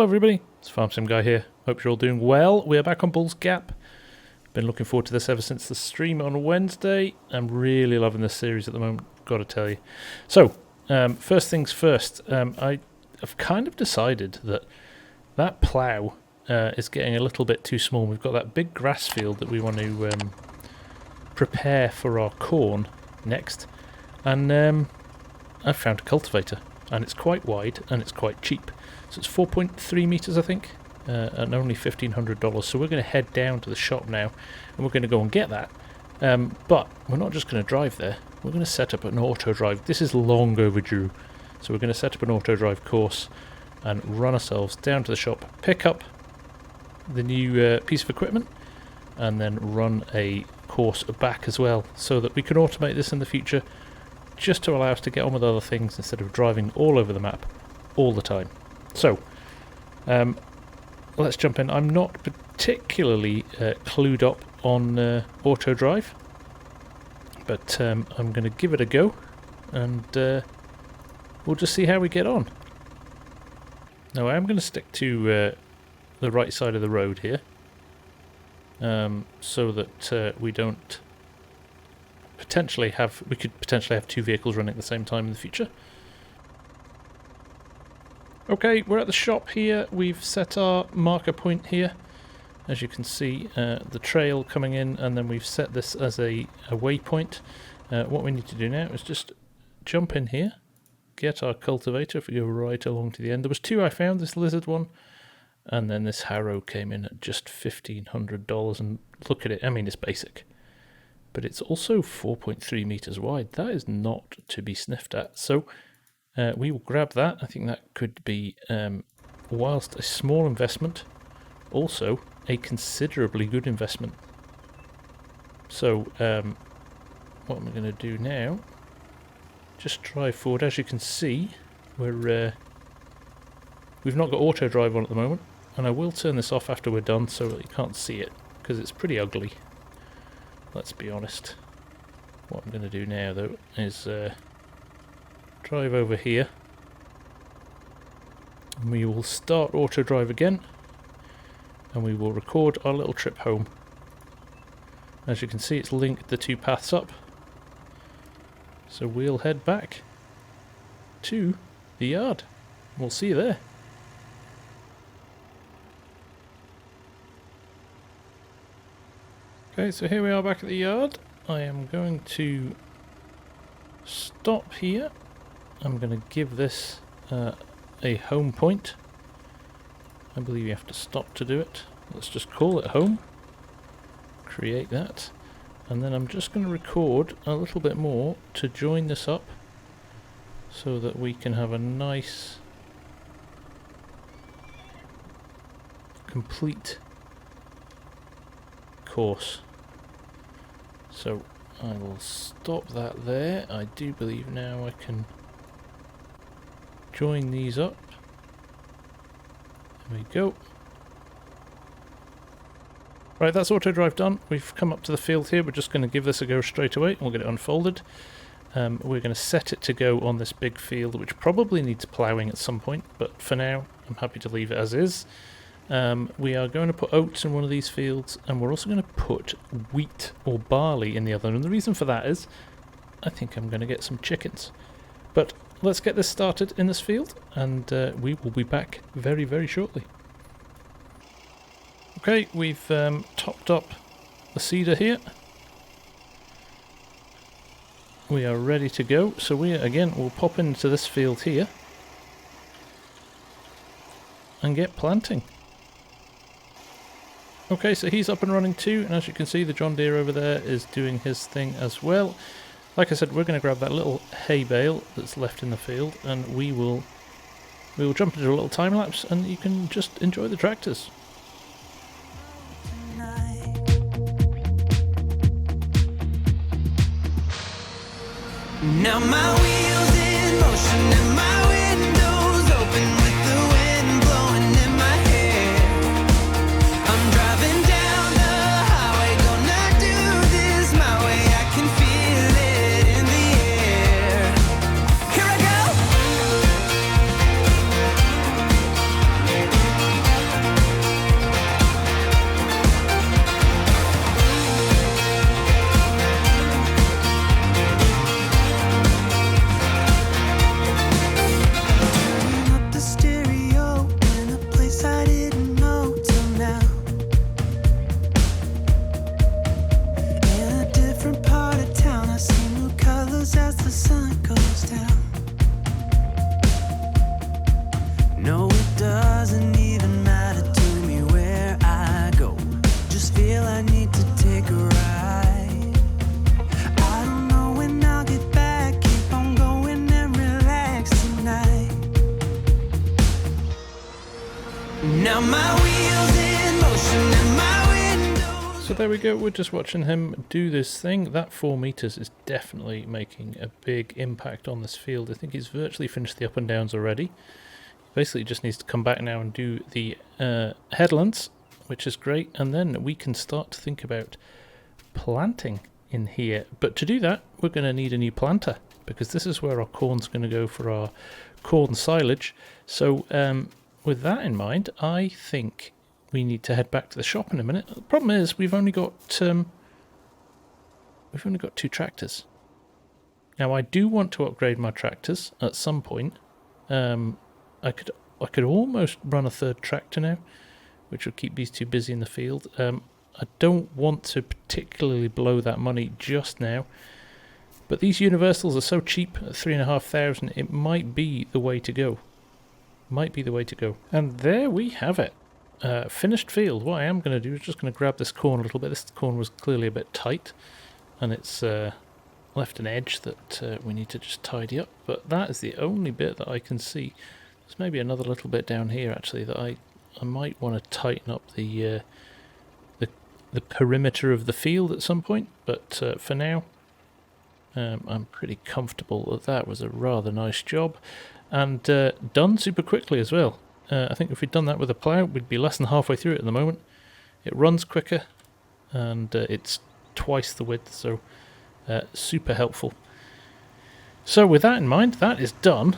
Hello everybody, it's Farm Sim Guy here. Hope you're all doing well. We are back on Bull's Gap. Been looking forward to this ever since the stream on Wednesday. I'm really loving this series at the moment, gotta tell you. So, first things first, I've kind of decided that plough is getting a little bit too small. We've got that big grass field that we want to prepare for our corn next. And I've found a cultivator, and it's quite wide and it's quite cheap. So it's 4.3 meters, I think, and only $1,500. So we're going to head down to the shop now, and we're going to go and get that. But we're not just going to drive there. We're going to set up an auto drive. This is long overdue. So we're going to set up an auto drive course and run ourselves down to the shop, pick up the new piece of equipment, and then run a course back as well, so that we can automate this in the future, just to allow us to get on with other things instead of driving all over the map all the time. So, let's jump in. I'm not particularly clued up on auto drive, but I'm going to give it a go, and we'll just see how we get on. Now, I'm going to stick to the right side of the road here, so that we don't we could potentially have two vehicles running at the same time in the future. Okay, we're at the shop here. We've set our marker point here. As you can see, the trail coming in, and then we've set this as a waypoint. What we need to do now is just jump in here, get our cultivator. If we go right along to the end, there was two I found, this lizard one, and then this harrow came in at just $1,500. And look at it, I mean, it's basic, but it's also 4.3 meters wide. That is not to be sniffed at. So we will grab that. I think that could be, whilst a small investment, also a considerably good investment. So what am I going to do now? Just drive forward. As you can see, we've not got auto drive on at the moment, and I will turn this off after we're done so that you can't see it, because it's pretty ugly. Let's be honest. What I'm going to do now, though, is drive over here, and we will start auto drive again, and we will record our little trip home. As you can see, it's linked the two paths up, so we'll head back to the yard. We'll see you there. Okay, so here we are back at the yard. I am going to stop here. I'm going to give this a home point. I believe you have to stop to do it. Let's just call it home. Create that. And then I'm just going to record a little bit more to join this up, so that we can have a nice complete course. So I will stop that there. I do believe now I can join these up. There we go. Right, that's auto drive done. We've come up to the field here. We're just going to give this a go straight away. We'll get it unfolded. We're going to set it to go on this big field, which probably needs ploughing at some point, but for now I'm happy to leave it as is. We are going to put oats in one of these fields, and we're also going to put wheat or barley in the other. And the reason for that is I think I'm going to get some chickens. But let's get this started in this field, and we will be back very, very shortly. Okay, we've topped up the seeder here. We are ready to go. So we'll pop into this field here and get planting. Okay, so he's up and running too, and as you can see, the John Deere over there is doing his thing as well. Like I said, we're going to grab that little hay bale that's left in the field, and we will jump into a little time lapse, and you can just enjoy the tractors. Now my wheels in motion and my windows open with the wind blowing in my hair. I'm driving down the highway, gonna do this my way. I can feel it in the air. Here I go. So there we go, we're just watching him do this thing. That 4 meters is definitely making a big impact on this field. I think he's virtually finished the up and downs already. Basically just needs to come back now and do the headlands, which is great, and then we can start to think about planting in here. But to do that, we're going to need a new planter, because this is where our corn's going to go for our corn silage. So with that in mind, I think we need to head back to the shop in a minute. The problem is we've only got 2 tractors. Now I do want to upgrade my tractors at some point. I could almost run a 3rd tractor now, which would keep these 2 busy in the field. I don't want to particularly blow that money just now, but these universals are so cheap at 3,500. It might be the way to go. And there we have it. Finished field. What I am going to do is just going to grab this corn a little bit. This corn was clearly a bit tight, and it's left an edge that we need to just tidy up. But that is the only bit that I can see. There's maybe another little bit down here actually that I might want to tighten up the perimeter of the field at some point. But for now, I'm pretty comfortable that that was a rather nice job, and done super quickly as well. I think if we'd done that with a plough, we'd be less than halfway through it at the moment. It runs quicker, and it's twice the width, so super helpful. So with that in mind, that is done.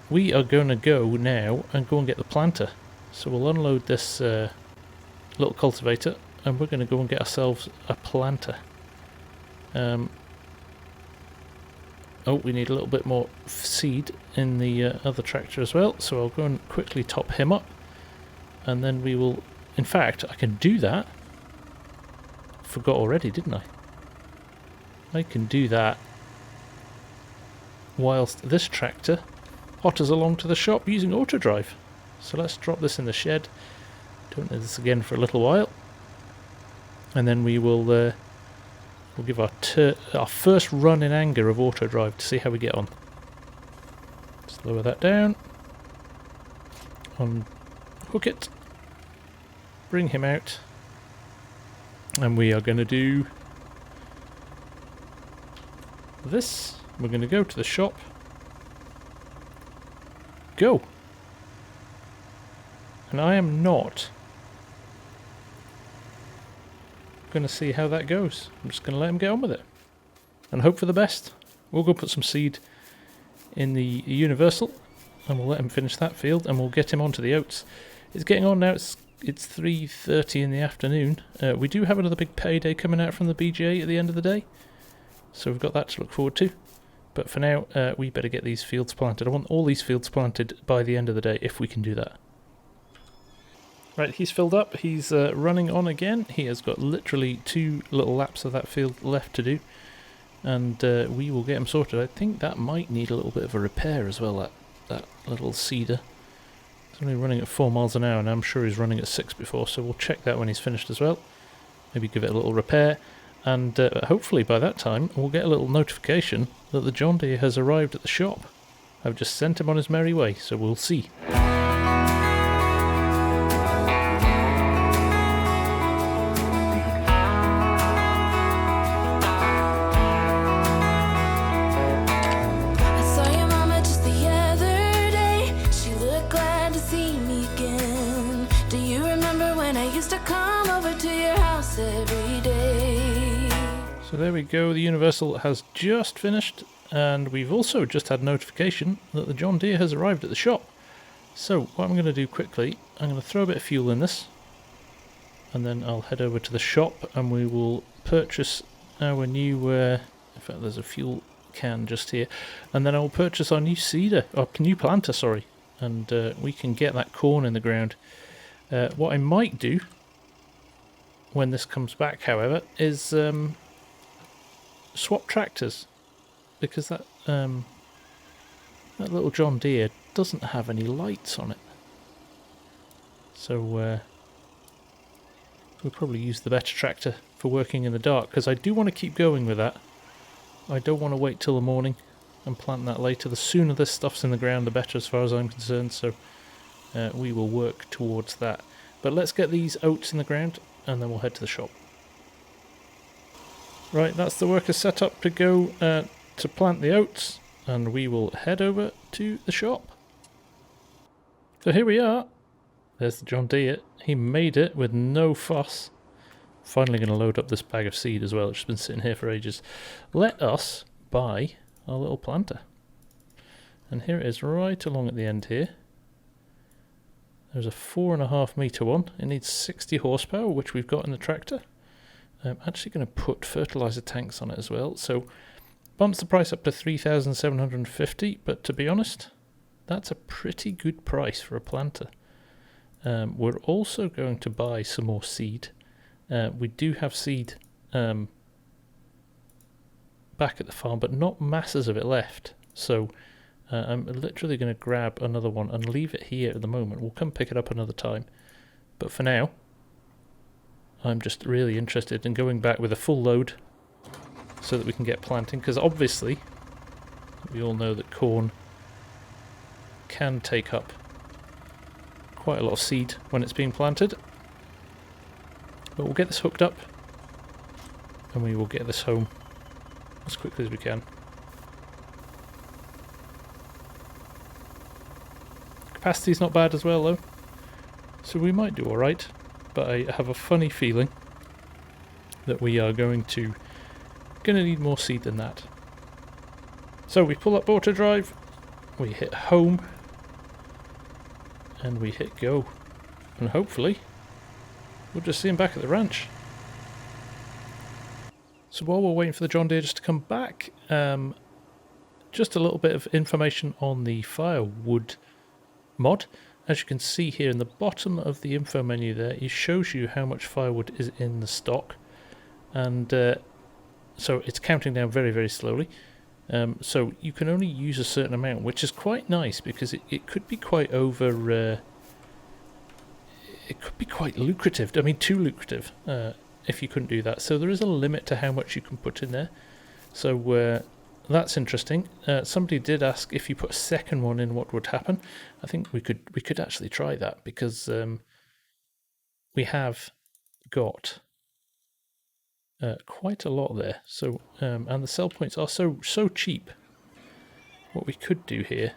We are going to go now and go and get the planter. So we'll unload this little cultivator, and we're going to go and get ourselves a planter. Oh, we need a little bit more seed in the other tractor as well, so I'll go and quickly top him up, and then we will... In fact, I can do that. Forgot already, didn't I? I can do that whilst this tractor potters along to the shop using auto drive. So let's drop this in the shed. Don't do this again for a little while, and then we will we'll give our first run in anger of auto drive to see how we get on. Just lower that down, unhook it, bring him out, and we are going to do this. We're going to go to the shop. Go! And I am not going to see how that goes. I'm just going to let him get on with it and hope for the best. We'll go put some seed in the universal, and we'll let him finish that field, and we'll get him onto the oats. It's getting on now. It's 3:30 in the afternoon. We do have another big payday coming out from the BGA at the end of the day, so we've got that to look forward to. But for now, we better get these fields planted. I want all these fields planted by the end of the day, if we can do that. Right, he's filled up. He's running on again. He has got literally 2 little laps of that field left to do, and we will get him sorted. I think that might need a little bit of a repair as well, that little seeder. It's only running at 4 miles an hour, and I'm sure he's running at 6 before, so we'll check that when he's finished as well. Maybe give it a little repair, and hopefully by that time we'll get a little notification that the John Deere has arrived at the shop. I've just sent him on his merry way, so we'll see. So there we go, the Universal has just finished, and we've also just had notification that the John Deere has arrived at the shop. So what I'm going to do quickly, I'm going to throw a bit of fuel in this, and then I'll head over to the shop and we will purchase our new, in fact there's a fuel can just here, and then I'll purchase our new seeder, our new planter, sorry, and we can get that corn in the ground. What I might do when this comes back, however, is swap tractors, because that little John Deere doesn't have any lights on it, so we'll probably use the better tractor for working in the dark, because I do want to keep going with that. I don't want to wait till the morning and plant that later. The sooner this stuff's in the ground the better as far as I'm concerned, so we will work towards that. But let's get these oats in the ground and then we'll head to the shop. Right, that's the workers set up to go to plant the oats, and we will head over to the shop. So here we are. There's the John Deere. He made it with no fuss. Finally going to load up this bag of seed as well, which has been sitting here for ages. Let us buy our little planter. And here it is right along at the end here. There's a 4.5 metre one. It needs 60 horsepower, which we've got in the tractor. I'm actually going to put fertiliser tanks on it as well. So bumps the price up to 3,750, but to be honest, that's a pretty good price for a planter. We're also going to buy some more seed. We do have seed back at the farm, but not masses of it left. So I'm literally going to grab another one and leave it here at the moment. We'll come pick it up another time. But for now, I'm just really interested in going back with a full load so that we can get planting, because obviously we all know that corn can take up quite a lot of seed when it's being planted. But we'll get this hooked up and we will get this home as quickly as we can. Capacity's not bad as well though, so we might do alright, but I have a funny feeling that we are going to need more seed than that. So we pull up auto drive, we hit home, and we hit go, and hopefully we'll just see him back at the ranch. So while we're waiting for the John Deere just to come back, just a little bit of information on the firewood mod. As you can see here in the bottom of the info menu there, it shows you how much firewood is in the stock, and so it's counting down very, very slowly. So you can only use a certain amount, which is quite nice because it could be quite over. It could be quite lucrative. I mean, too lucrative if you couldn't do that. So there is a limit to how much you can put in there. So that's interesting. Somebody did ask if you put a second one in, what would happen. I think we could actually try that because we have got quite a lot there. So and the sell points are so cheap. What we could do here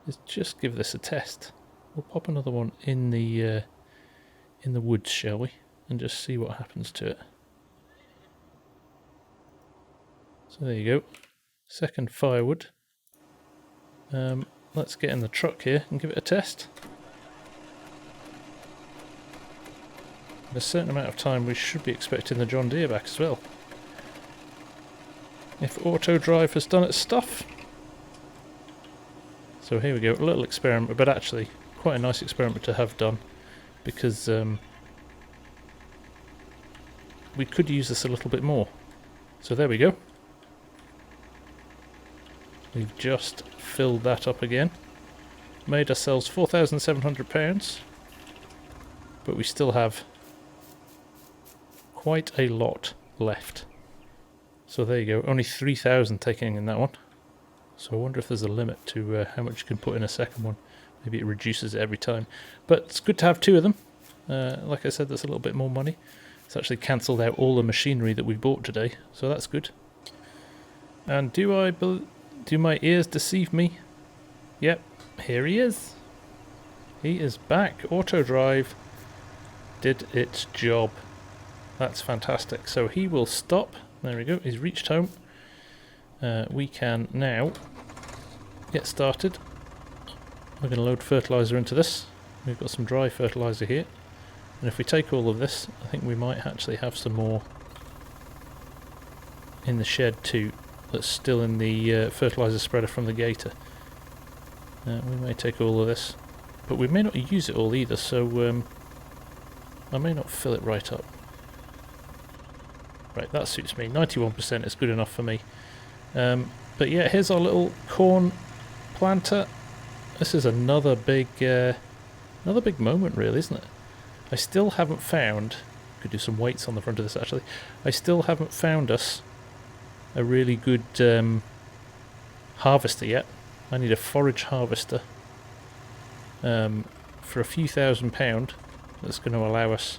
is just give this a test. We'll pop another one in the woods, shall we, and just see what happens to it. So there you go, second firewood. Let's get in the truck here and give it a test. In a certain amount of time we should be expecting the John Deere back as well. If auto drive has done its stuff. So here we go, a little experiment, but actually quite a nice experiment to have done, because we could use this a little bit more. So there we go. We've just filled that up again. Made ourselves £4,700, but we still have quite a lot left. So there you go, only 3,000 taking in that one. So I wonder if there's a limit to how much you can put in a second one. Maybe it reduces it every time. But it's good to have two of them. Like I said, that's a little bit more money. It's actually cancelled out all the machinery that we bought today, so that's good. And do my ears deceive me? Yep, here he is. He is back. Auto drive did its job. That's fantastic. So he will stop. There we go. He's reached home. We can now get started. We're going to load fertiliser into this. We've got some dry fertiliser here. And if we take all of this, I think we might actually have some more in the shed too. That's still in the fertiliser spreader from the Gator. We may take all of this, but we may not use it all either, so I may not fill it right up. Right, that suits me. 91% is good enough for me. But yeah, here's our little corn planter. This is another big moment, really, isn't it? I still haven't found. Could do some weights on the front of this actually. I still haven't found us a really good harvester yet. I need a forage harvester for a few £1,000 that's going to allow us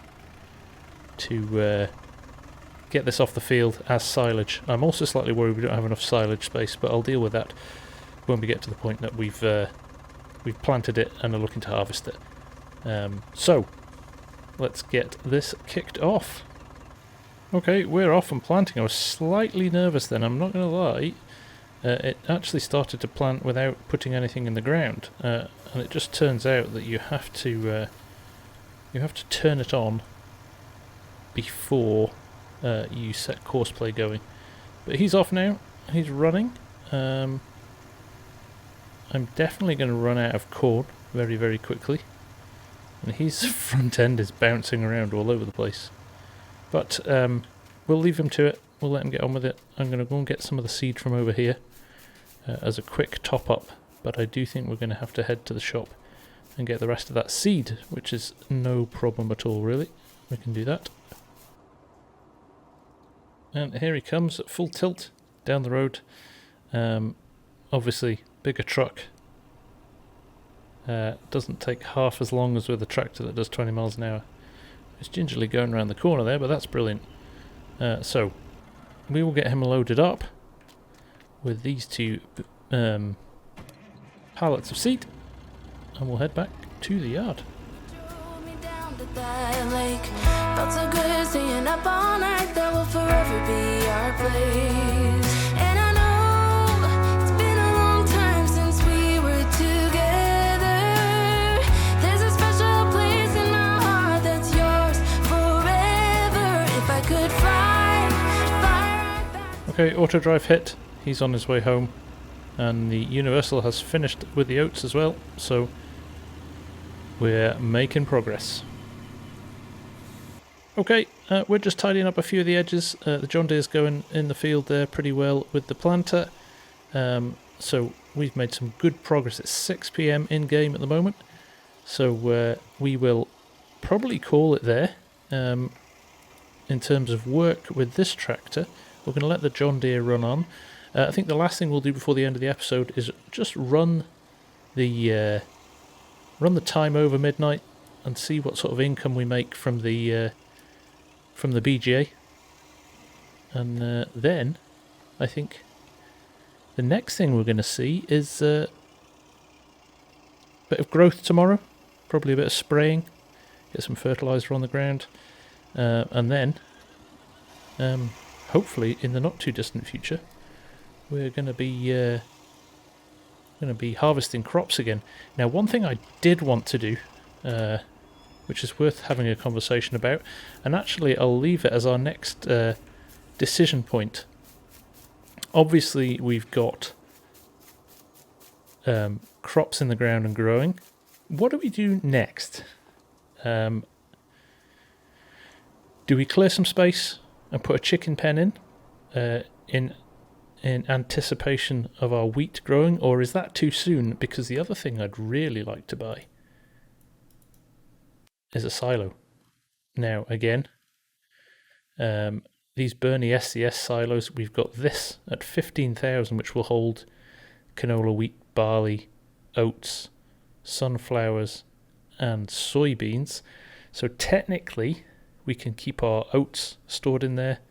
to get this off the field as silage. I'm also slightly worried we don't have enough silage space, but I'll deal with that when we get to the point that we've planted it and are looking to harvest it. So let's get this kicked off. Okay, we're off and planting. I was slightly nervous then, I'm not going to lie. It actually started to plant without putting anything in the ground, and it just turns out that you have to turn it on before you set courseplay going. But he's off now. He's running. I'm definitely going to run out of corn very, very quickly, and his front end is bouncing around all over the place. But we'll leave him to it. We'll let him get on with it. I'm going to go and get some of the seed from over here as a quick top up, but I do think we're going to have to head to the shop and get the rest of that seed, which is no problem at all, really. We can do that. And here he comes at full tilt down the road. Obviously, bigger truck. Doesn't take half as long as with a tractor that does 20 miles an hour. It's gingerly going around the corner there, but that's brilliant. So, we will get him loaded up with these two pallets of seed, and we'll head back to the yard. Drove me down to that lake. Felt so good staying up all night. That will forever be our place. And I know it's been a long time since we were together. There's a special place in my heart that's yours forever. If I could fly right back. Okay, auto drive hit. He's on his way home, and the Universal has finished with the oats as well, so we're making progress. Okay, we're just tidying up a few of the edges. The John Deere's going in the field there pretty well with the planter, so we've made some good progress. It's 6 PM in game at the moment, so we will probably call it there. In terms of work with this tractor, we're going to let the John Deere run on. I think the last thing we'll do before the end of the episode is just run the time over midnight and see what sort of income we make from the BGA, and then I think the next thing we're going to see is a bit of growth tomorrow, probably a bit of spraying, get some fertilizer on the ground, and then hopefully in the not too distant future we're going to be harvesting crops again. Now, one thing I did want to do, which is worth having a conversation about, and actually I'll leave it as our next decision point. Obviously, we've got crops in the ground and growing. What do we do next? Do we clear some space and put a chicken pen in anticipation of our wheat growing, or is that too soon? Because the other thing I'd really like to buy is a silo. Now, again, these Bernie SCS silos, we've got this at 15,000, which will hold canola, wheat, barley, oats, sunflowers, and soybeans. So technically, we can keep our oats stored in there,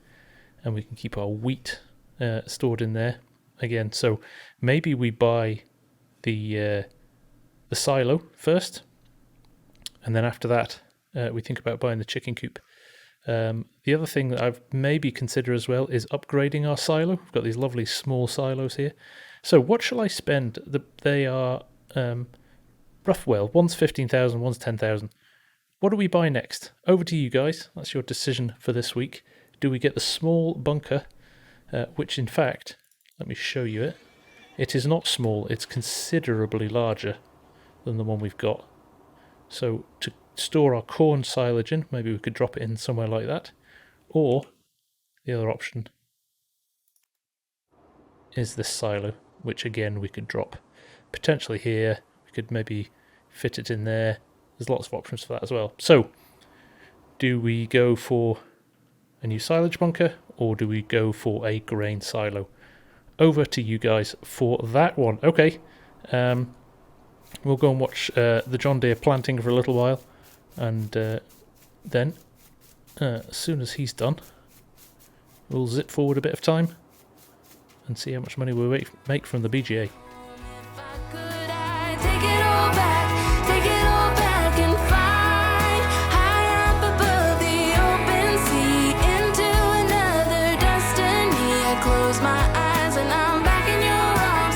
and we can keep our wheat stored in there again. So maybe we buy the silo first, and then after that we think about buying the chicken coop. The other thing that I've maybe considered as well is upgrading our silo. We've got these lovely small silos here. So what shall I spend? They are rough. Well, one's 15,000, one's 10,000. What do we buy next? Over to you guys. That's your decision for this week. Do we get the small bunker? Which in fact, let me show you it. It is not small, it's considerably larger than the one we've got. So to store our corn silage in, maybe we could drop it in somewhere like that. Or the other option is this silo, which again we could drop potentially here. We could maybe fit it in there. There's lots of options for that as well. So do we go for a new silage bunker, or do we go for a grain silo? Over to you guys for that one. Okay, we'll go and watch the John Deere planting for a little while, and then as soon as he's done, we'll zip forward a bit of time and see how much money we make from the BGA. If I could, I'd take it all back and fly high up above the open sea into another destiny. I close my eyes and I'm back in your arms,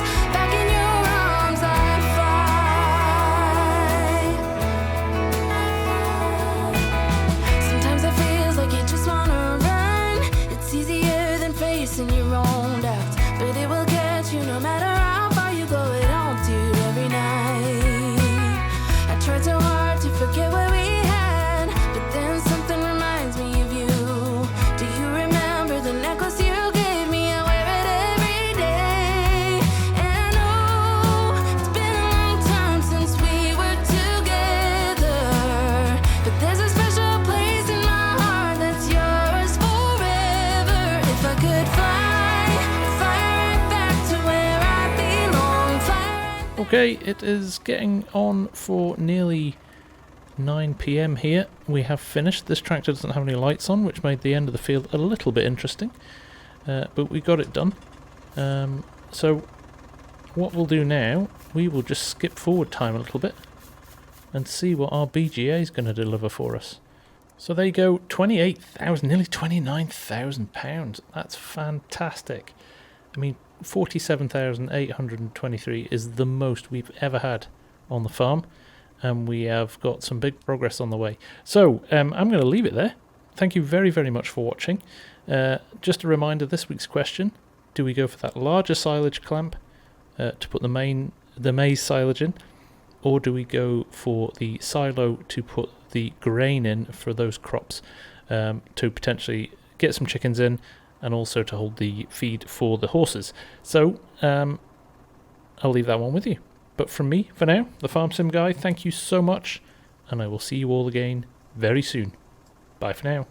I fly. Sometimes it feels like you just wanna run. It's easier than facing your own doubts, but it will catch you no matter how far you go. It haunts you every night. I tried so hard to forget what we had, but then something reminds me of you. Do you remember the necklace you gave me? I wear it every day. And oh, it's been a long time since we were together, but there's a special place in my heart that's yours forever. If I could fly right back to where I belong, fly right. Okay, it is getting on for nearly 9 PM here. We have finished. This tractor doesn't have any lights on, which made the end of the field a little bit interesting, but we got it done. So what we'll do now, we will just skip forward time a little bit and see what our BGA is going to deliver for us. So there you go, 28,000, nearly 29,000 pounds. That's fantastic. I mean, 47,823 is the most we've ever had on the farm, and we have got some big progress on the way. So I'm going to leave it there. Thank you very, very much for watching. Just a reminder, this week's question: do we go for that larger silage clamp to put the maize silage in, or do we go for the silo to put the grain in for those crops, to potentially get some chickens in and also to hold the feed for the horses? So I'll leave that one with you. But from me, for now, the Farm Sim Guy, thank you so much, and I will see you all again very soon. Bye for now.